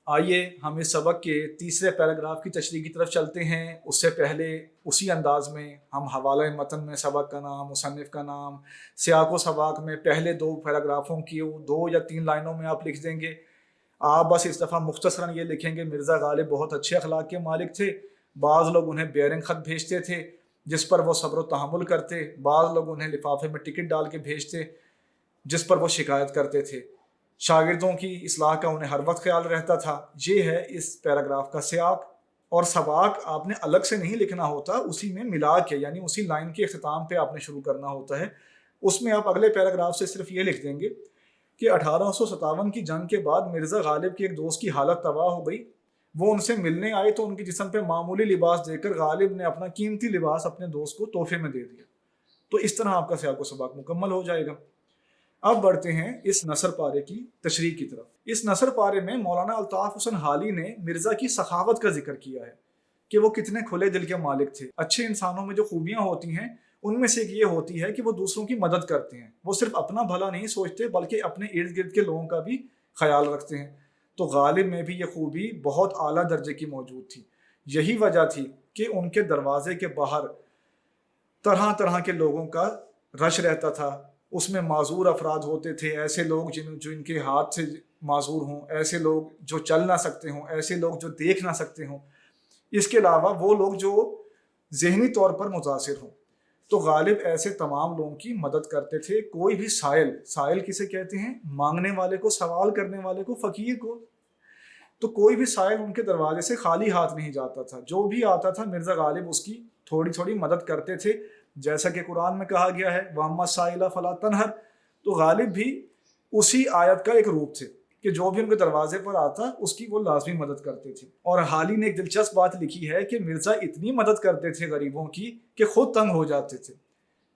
آئیے ہم اس سبق کے تیسرے پیراگراف کی تشریح کی طرف چلتے ہیں۔ اس سے پہلے اسی انداز میں ہم حوالہ متن میں سبق کا نام، مصنف کا نام، سیاق و سباق میں پہلے 2 پیراگرافوں کی 2 یا 3 لائنوں میں آپ لکھ دیں گے۔ آپ بس اس دفعہ مختصراً یہ لکھیں گے مرزا غالب بہت اچھے اخلاق کے مالک تھے، بعض لوگ انہیں بیرنگ خط بھیجتے تھے جس پر وہ صبر و تحمل کرتے، بعض لوگ انہیں لفافے میں ٹکٹ ڈال کے بھیجتے جس پر وہ شکایت کرتے تھے، شاگردوں کی اصلاح کا انہیں ہر وقت خیال رہتا تھا۔ یہ ہے اس پیراگراف کا سیاق، اور سباق آپ نے الگ سے نہیں لکھنا ہوتا، اسی میں ملا کے، یعنی اسی لائن کے اختتام پہ آپ نے شروع کرنا ہوتا ہے۔ اس میں آپ اگلے پیراگراف سے صرف یہ لکھ دیں گے کہ 1857 کی جنگ کے بعد مرزا غالب کے ایک دوست کی حالت تباہ ہو گئی، وہ ان سے ملنے آئے تو ان کے جسم پہ معمولی لباس دے کر غالب نے اپنا قیمتی لباس اپنے دوست کو تحفے میں دے دیا۔ تو اس طرح آپ کا سیاق و سباق مکمل ہو جائے گا۔ اب بڑھتے ہیں اس نثر پارے کی تشریح کی طرف۔ اس نثر پارے میں مولانا الطاف حسن حالی نے مرزا کی سخاوت کا ذکر کیا ہے کہ وہ کتنے کھلے دل کے مالک تھے۔ اچھے انسانوں میں جو خوبیاں ہوتی ہیں ان میں سے ایک یہ ہوتی ہے کہ وہ دوسروں کی مدد کرتے ہیں، وہ صرف اپنا بھلا نہیں سوچتے بلکہ اپنے ارد گرد کے لوگوں کا بھی خیال رکھتے ہیں۔ تو غالب میں بھی یہ خوبی بہت اعلیٰ درجے کی موجود تھی۔ یہی وجہ تھی کہ ان کے دروازے کے باہر طرح طرح کے لوگوں کا رش رہتا تھا۔ اس میں معذور افراد ہوتے تھے، ایسے لوگ جو ان کے ہاتھ سے معذور ہوں، ایسے لوگ جو چل نہ سکتے ہوں، ایسے لوگ جو دیکھ نہ سکتے ہوں، اس کے علاوہ وہ لوگ جو ذہنی طور پر متاثر ہوں۔ تو غالب ایسے تمام لوگوں کی مدد کرتے تھے۔ کوئی بھی سائل کسے کہتے ہیں؟ مانگنے والے کو، سوال کرنے والے کو، فقیر کو۔ تو کوئی بھی سائل ان کے دروازے سے خالی ہاتھ نہیں جاتا تھا، جو بھی آتا تھا مرزا غالب اس کی تھوڑی تھوڑی مدد کرتے تھے، جیسا کہ قرآن میں کہا گیا ہے وَأَمَّا السَّائِلَ فَلَا تَنْهَرْ۔ تو غالب بھی اسی آیت کا ایک روپ تھے کہ جو بھی ان کے دروازے پر آتا اس کی وہ لازمی مدد کرتے تھے۔ اور حالی نے ایک دلچسپ بات لکھی ہے کہ مرزا اتنی مدد کرتے تھے غریبوں کی کہ خود تنگ ہو جاتے تھے۔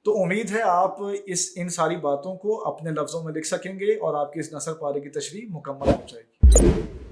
تو امید ہے آپ ان ساری باتوں کو اپنے لفظوں میں لکھ سکیں گے اور آپ کی اس نثر پارے کی تشریح مکمل ہو جائے گی۔